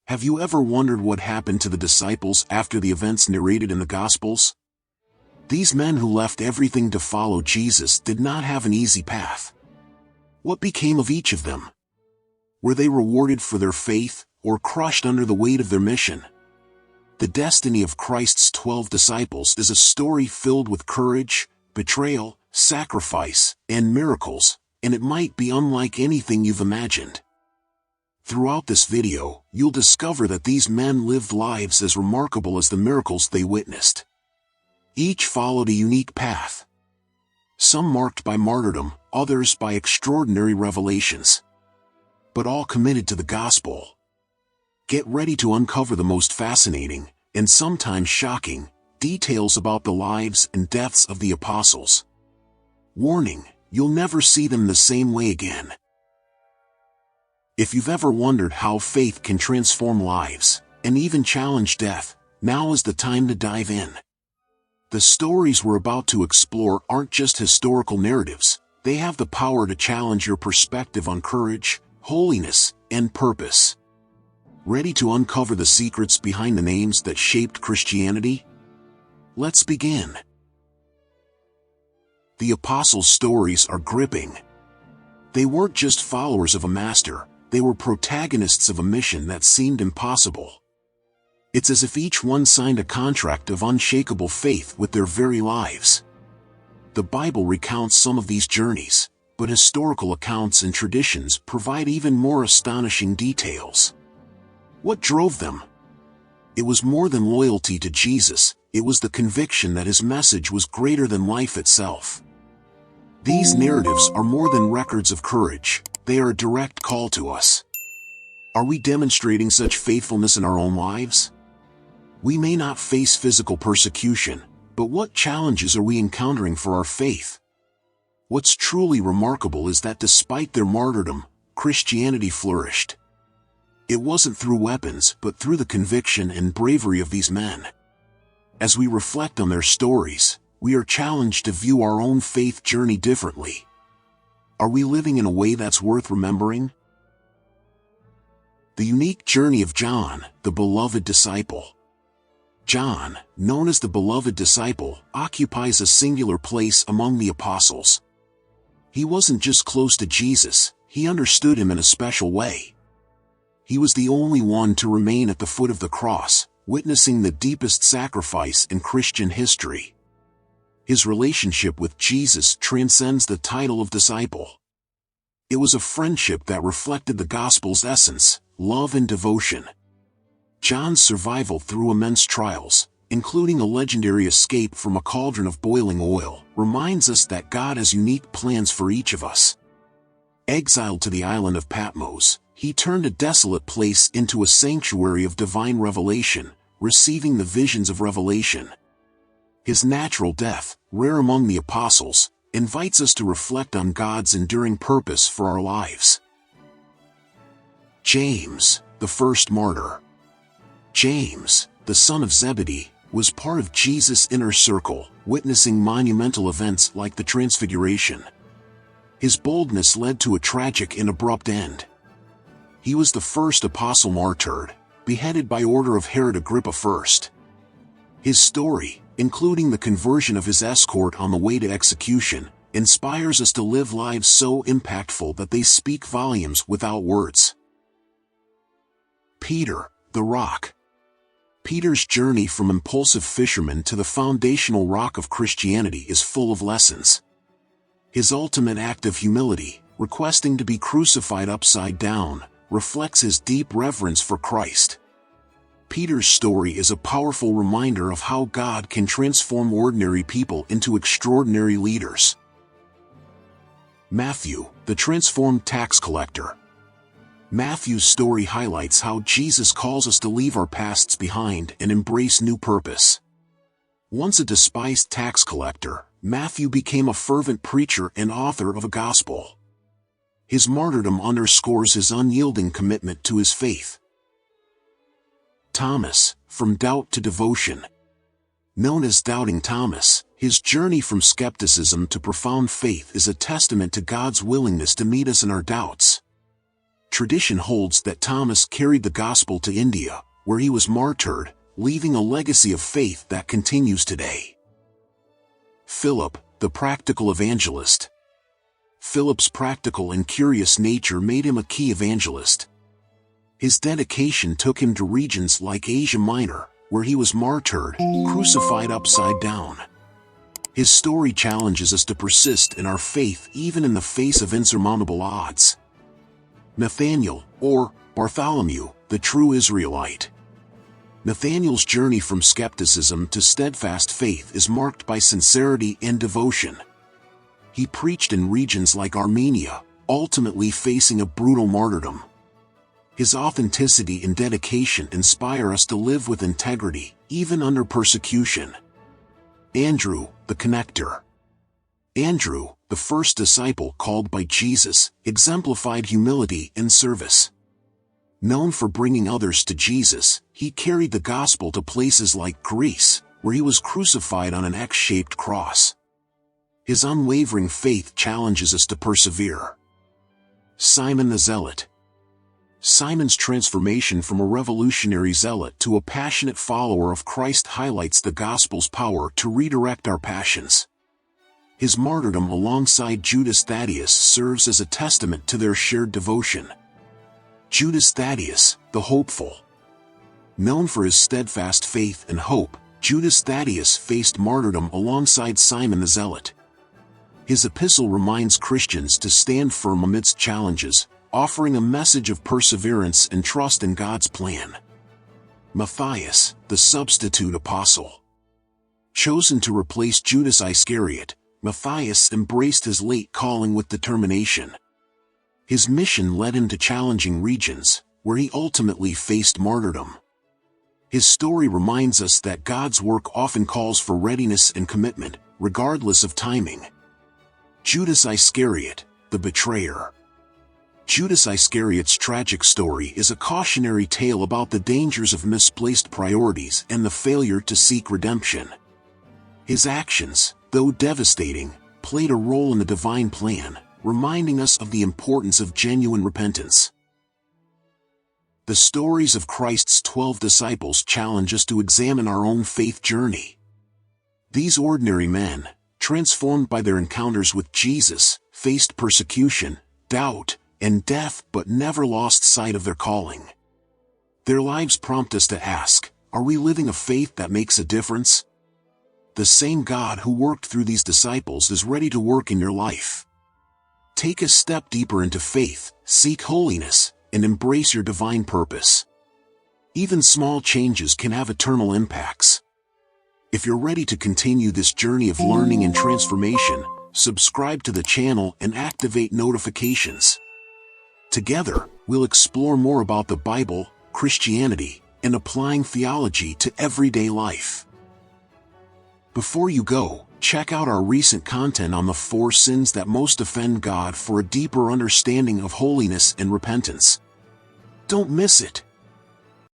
Have you ever wondered what happened to the disciples after the events narrated in the Gospels? These men who left everything to follow Jesus did not have an easy path. What became of each of them? Were they rewarded for their faith, or crushed under the weight of their mission? The destiny of Christ's 12 disciples is a story filled with courage, betrayal, sacrifice, and miracles, and it might be unlike anything you've imagined. Throughout this video, you'll discover that these men lived lives as remarkable as the miracles they witnessed. Each followed a unique path. Some marked by martyrdom, others by extraordinary revelations. But all committed to the gospel. Get ready to uncover the most fascinating, and sometimes shocking, details about the lives and deaths of the apostles. Warning, you'll never see them the same way again. If you've ever wondered how faith can transform lives, and even challenge death, now is the time to dive in. The stories we're about to explore aren't just historical narratives, they have the power to challenge your perspective on courage, holiness, and purpose. Ready to uncover the secrets behind the names that shaped Christianity? Let's begin. The apostles' stories are gripping. They weren't just followers of a master, they were protagonists of a mission that seemed impossible. It's as if each one signed a contract of unshakable faith with their very lives. The Bible recounts some of these journeys, but historical accounts and traditions provide even more astonishing details. What drove them? It was more than loyalty to Jesus, it was the conviction that his message was greater than life itself. These narratives are more than records of courage, they are a direct call to us. Are we demonstrating such faithfulness in our own lives? We may not face physical persecution, but what challenges are we encountering for our faith? What's truly remarkable is that despite their martyrdom, Christianity flourished. It wasn't through weapons, but through the conviction and bravery of these men. As we reflect on their stories, we are challenged to view our own faith journey differently. Are we living in a way that's worth remembering? The unique journey of John, the beloved disciple. John, known as the beloved disciple, occupies a singular place among the apostles. He wasn't just close to Jesus, he understood him in a special way. He was the only one to remain at the foot of the cross, witnessing the deepest sacrifice in Christian history. His relationship with Jesus transcends the title of disciple. It was a friendship that reflected the gospel's essence, love and devotion. John's survival through immense trials, including a legendary escape from a cauldron of boiling oil, reminds us that God has unique plans for each of us. Exiled to the island of Patmos, he turned a desolate place into a sanctuary of divine revelation, receiving the visions of revelation. His natural death, rare among the apostles, invites us to reflect on God's enduring purpose for our lives. James, the first martyr. James, the son of Zebedee, was part of Jesus' inner circle, witnessing monumental events like the Transfiguration. His boldness led to a tragic and abrupt end. He was the first apostle martyred, beheaded by order of Herod Agrippa I. His story, including the conversion of his escort on the way to execution, inspires us to live lives so impactful that they speak volumes without words. Peter, the rock. Peter's journey from impulsive fisherman to the foundational rock of Christianity is full of lessons. His ultimate act of humility, requesting to be crucified upside down, reflects his deep reverence for Christ. Peter's story is a powerful reminder of how God can transform ordinary people into extraordinary leaders. Matthew, the transformed tax collector. Matthew's story highlights how Jesus calls us to leave our pasts behind and embrace new purpose. Once a despised tax collector, Matthew became a fervent preacher and author of a gospel. His martyrdom underscores his unyielding commitment to his faith. Thomas, from doubt to devotion. Known as Doubting Thomas, his journey from skepticism to profound faith is a testament to God's willingness to meet us in our doubts. tradition holds that Thomas carried the gospel to India, where he was martyred, leaving a legacy of faith that continues today. Philip, the practical evangelist. Philip's practical and curious nature made him a key evangelist. His dedication took him to regions like Asia Minor, where he was martyred, crucified upside down. His story challenges us to persist in our faith even in the face of insurmountable odds. Nathanael, or Bartholomew, the true Israelite. Nathanael's journey from skepticism to steadfast faith is marked by sincerity and devotion. He preached in regions like Armenia, ultimately facing a brutal martyrdom. His authenticity and dedication inspire us to live with integrity, even under persecution. Andrew, the connector. Andrew, the first disciple called by Jesus, exemplified humility and service. Known for bringing others to Jesus, he carried the gospel to places like Greece, where he was crucified on an X-shaped cross. His unwavering faith challenges us to persevere. Simon the Zealot. Simon's transformation from a revolutionary zealot to a passionate follower of Christ highlights the gospel's power to redirect our passions. His martyrdom alongside Judas Thaddeus serves as a testament to their shared devotion. Judas Thaddeus, the hopeful. Known for his steadfast faith and hope, Judas Thaddeus faced martyrdom alongside Simon the Zealot. His epistle reminds Christians to stand firm amidst challenges, offering a message of perseverance and trust in God's plan. Matthias, the substitute apostle. Chosen to replace Judas Iscariot, Matthias embraced his late calling with determination. His mission led him to challenging regions, where he ultimately faced martyrdom. His story reminds us that God's work often calls for readiness and commitment, regardless of timing. Judas Iscariot, the betrayer. Judas Iscariot's tragic story is a cautionary tale about the dangers of misplaced priorities and the failure to seek redemption. His actions, though devastating, played a role in the divine plan, reminding us of the importance of genuine repentance. The stories of Christ's 12 disciples challenge us to examine our own faith journey. These ordinary men, transformed by their encounters with Jesus, faced persecution, doubt, and death but never lost sight of their calling. Their lives prompt us to ask, are we living a faith that makes a difference? The same God who worked through these disciples is ready to work in your life. Take a step deeper into faith, seek holiness, and embrace your divine purpose. Even small changes can have eternal impacts. If you're ready to continue this journey of learning and transformation, subscribe to the channel and activate notifications. Together, we'll explore more about the Bible, Christianity, and applying theology to everyday life. Before you go, check out our recent content on the 4 sins that most offend God for a deeper understanding of holiness and repentance. Don't miss it.